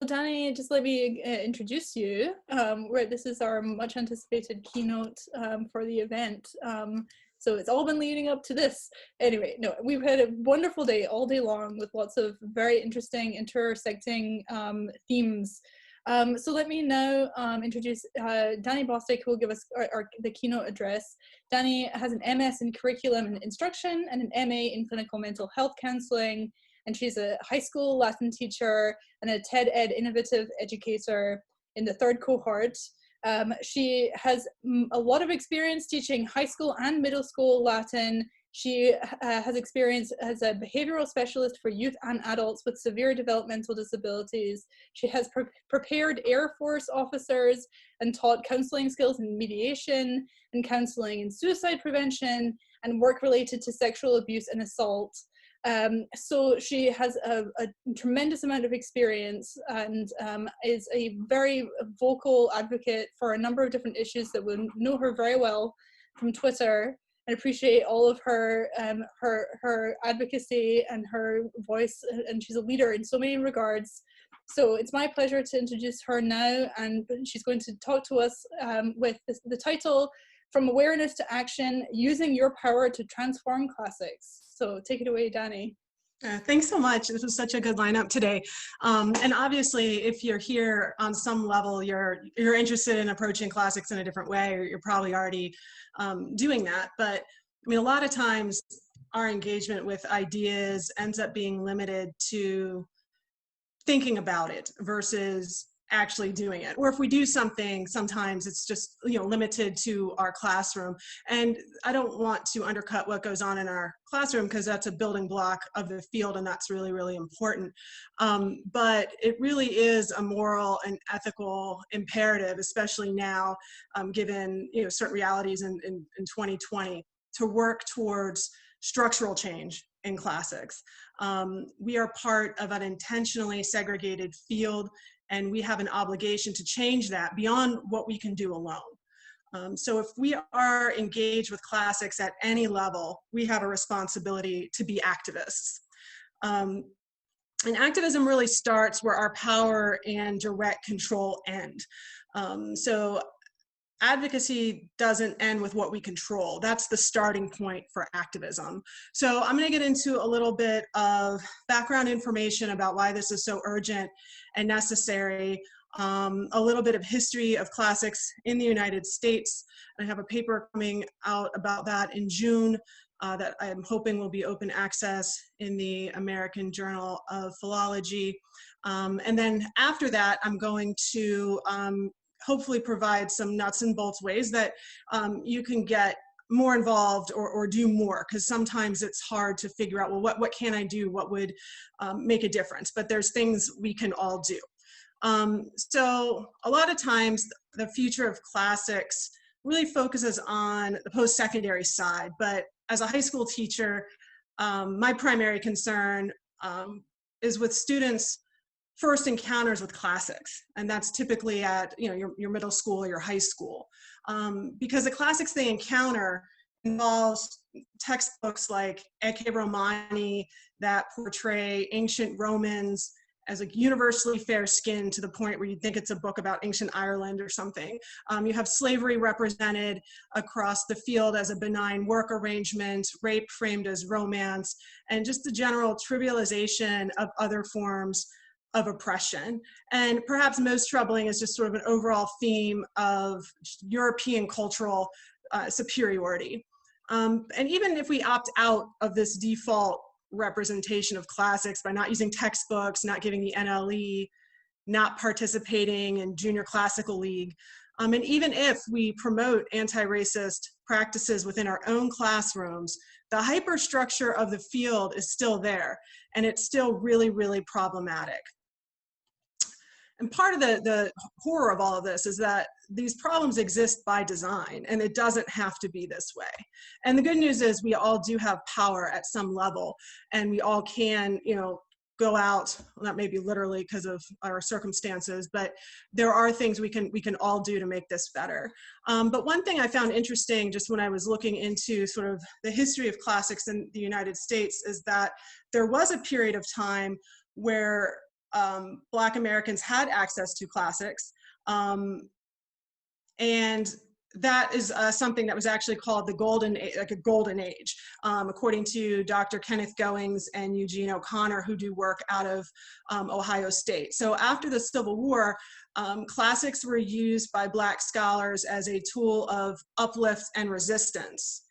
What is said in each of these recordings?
Danny, just let me introduce you. This is our much anticipated keynote for the event. So it's all been leading up to this. Anyway, no, we've had a wonderful day all day long with lots of very interesting intersecting themes. So let me now introduce Danny Bostick, who will give us the keynote address. Danny has an MS in Curriculum and Instruction and an MA in Clinical Mental Health Counseling. And she's a high school Latin teacher and a TED Ed innovative educator in the 3rd cohort. She has a lot of experience teaching high school and middle school Latin. She has experience as a behavioral specialist for youth and adults with severe developmental disabilities. She has prepared Air Force officers and taught counseling skills in mediation and counseling in suicide prevention and work related to sexual abuse and assault. So she has a tremendous amount of experience and is a very vocal advocate for a number of different issues that will know her very well from Twitter. I appreciate all of her her advocacy and her voice, and she's a leader in so many regards. So it's my pleasure to introduce her now, and she's going to talk to us with the title, From Awareness to Action, Using Your Power to Transform Classics. So take it away, Danny. Thanks so much. This was such a good lineup today. And obviously, if you're here on some level, you're interested in approaching classics in a different way, or you're probably already doing that. But I mean, a lot of times our engagement with ideas ends up being limited to thinking about it versus actually doing it. Or if we do something, sometimes it's just, limited to our classroom. And I don't want to undercut what goes on in our classroom, because that's a building block of the field, and that's really, really important. But it really is a moral and ethical imperative, especially now, given certain realities in 2020, to work towards structural change in classics. We are part of an intentionally segregated field, and we have an obligation to change that beyond what we can do alone. So if we are engaged with classics at any level, we have a responsibility to be activists. And activism really starts where our power and direct control end. So advocacy doesn't end with what we control. That's the starting point for activism. So I'm going to get into a little bit of background information about why this is so urgent and necessary, a little bit of history of classics in the United States. I have a paper coming out about that in June that I'm hoping will be open access in the American Journal of Philology. And then after that, I'm going to hopefully provide some nuts and bolts ways that you can get more involved or do more, because sometimes it's hard to figure out, well, what can I do? What would make a difference? But there's things we can all do. So a lot of times the future of classics really focuses on the post-secondary side, but as a high school teacher, my primary concern is with students' first encounters with classics, and that's typically at your middle school or your high school, because the classics they encounter involves textbooks like Ecce Romani that portray ancient Romans as like universally fair-skinned to the point where you think it's a book about ancient Ireland or something. You have slavery represented across the field as a benign work arrangement, rape framed as romance, and just the general trivialization of other forms of oppression. And perhaps most troubling is just sort of an overall theme of European cultural superiority. And even if we opt out of this default representation of classics by not using textbooks, not giving the NLE, not participating in Junior Classical League, and even if we promote anti-racist practices within our own classrooms, the hyperstructure of the field is still there, and it's still really, really problematic. And part of the horror of all of this is that these problems exist by design, and it doesn't have to be this way. And the good news is we all do have power at some level, and we all can, go out, well, not maybe literally because of our circumstances, but there are things we can all do to make this better. But one thing I found interesting just when I was looking into sort of the history of classics in the United States is that there was a period of time where Black Americans had access to classics. And that is something that was actually called the golden age, like a golden age, according to Dr. Kenneth Goings and Eugene O'Connor, who do work out of Ohio State. So after the Civil War, classics were used by Black scholars as a tool of uplift and resistance.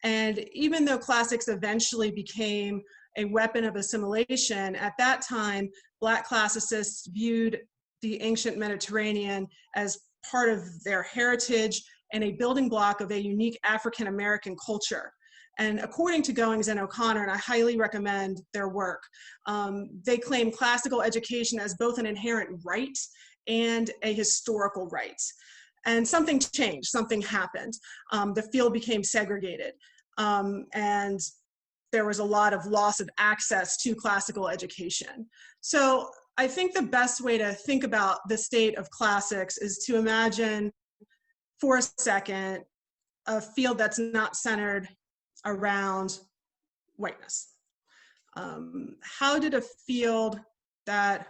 And even though classics eventually became a weapon of assimilation, at that time, Black classicists viewed the ancient Mediterranean as part of their heritage and a building block of a unique African-American culture. And according to Goings and O'Connor, and I highly recommend their work, they claim classical education as both an inherent right and a historical right. And something changed, something happened. The field became segregated, and there was a lot of loss of access to classical education. So I think the best way to think about the state of classics is to imagine for a second a field that's not centered around whiteness. How did a field that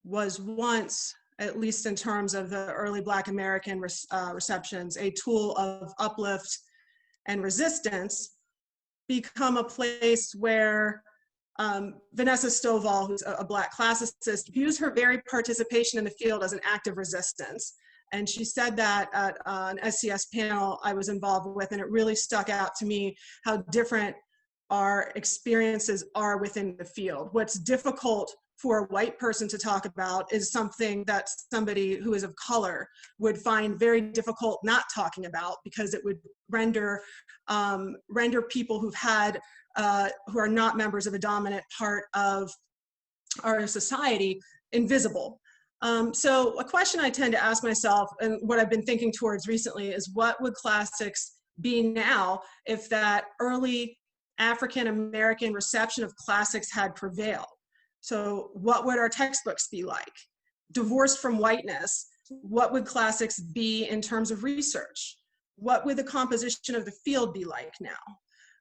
was once, at least in terms of the early Black American receptions, a tool of uplift and resistance, become a place where Vanessa Stovall, who's a Black classicist, views her very participation in the field as an act of resistance. And she said that at an SCS panel I was involved with, and it really stuck out to me how different our experiences are within the field. What's difficult for a white person to talk about is something that somebody who is of color would find very difficult not talking about, because it would render people who've had who are not members of a dominant part of our society invisible. So a question I tend to ask myself, and what I've been thinking towards recently, is what would classics be now if that early African-American reception of classics had prevailed? So what would our textbooks be like? Divorced from whiteness, what would classics be in terms of research? What would the composition of the field be like now?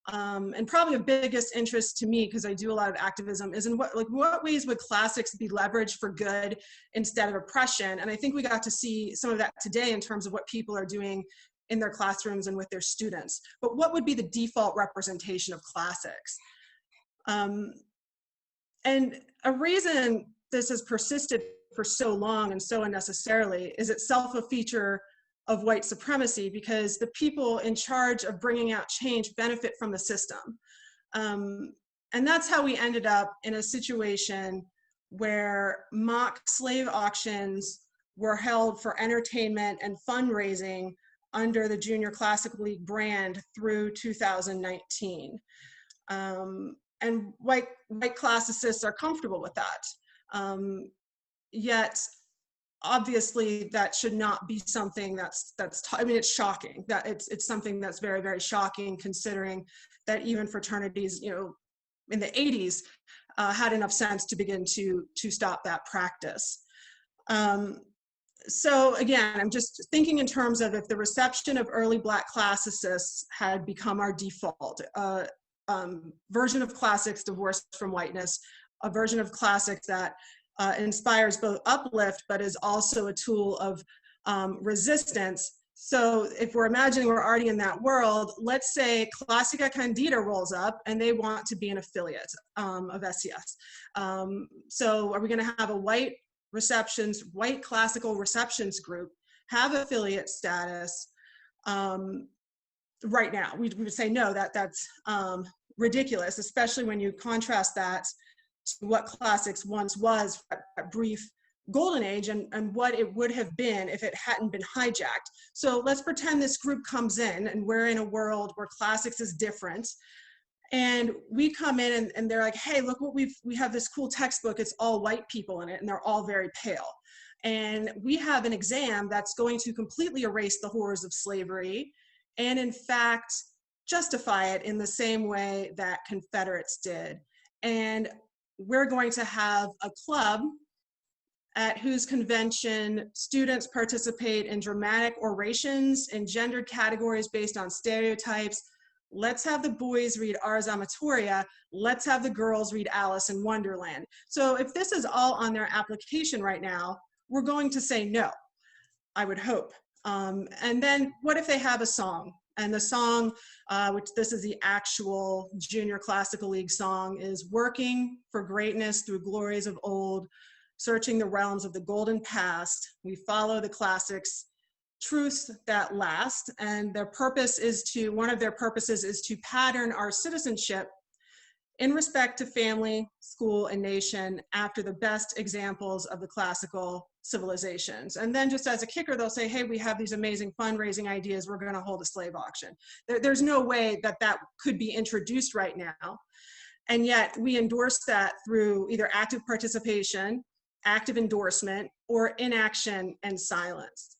And probably of biggest interest to me, because I do a lot of activism, is in what ways would classics be leveraged for good instead of oppression? And I think we got to see some of that today in terms of what people are doing in their classrooms and with their students. But what would be the default representation of classics? And a reason this has persisted for so long and so unnecessarily is itself a feature of white supremacy, because the people in charge of bringing out change benefit from the system. And that's how we ended up in a situation where mock slave auctions were held for entertainment and fundraising under the Junior Classic League brand through 2019. And white classicists are comfortable with that. Yet, obviously, that should not be something I mean, it's shocking. That it's something that's very, very shocking, considering that even fraternities, in the 80s, had enough sense to begin to stop that practice. So again, I'm just thinking in terms of if the reception of early Black classicists had become our default, version of classics divorced from whiteness, a version of classics that inspires both uplift, but is also a tool of resistance. So if we're imagining we're already in that world, let's say Classica Candida rolls up and they want to be an affiliate of SCS. So are we gonna have a white classical receptions group have affiliate status? Right now, we would say no, that's ridiculous, especially when you contrast that to what classics once was, that brief golden age, and what it would have been if it hadn't been hijacked. So let's pretend this group comes in and we're in a world where classics is different, and we come in and they're like, hey, look what we have this cool textbook, it's all white people in it and they're all very pale. And we have an exam that's going to completely erase the horrors of slavery and in fact justify it in the same way that Confederates did. And we're going to have a club at whose convention students participate in dramatic orations in gendered categories based on stereotypes, Let's have the boys read Ars Amatoria. Let's have the girls read Alice in Wonderland. So if this is all on their application right now, we're going to say no, I would hope. And then what if they have a song? And the song, which this is the actual Junior Classical League song, is "Working for greatness through glories of old, searching the realms of the golden past. We follow the classics, truths that last." And their purpose is to, one of their purposes is to pattern our citizenship in respect to family, school, and nation after the best examples of the classical civilizations. And then just as a kicker, they'll say, hey, we have these amazing fundraising ideas. We're going to hold a slave auction. There's no way that that could be introduced right now. And yet we endorse that through either active participation, active endorsement, or inaction and silence.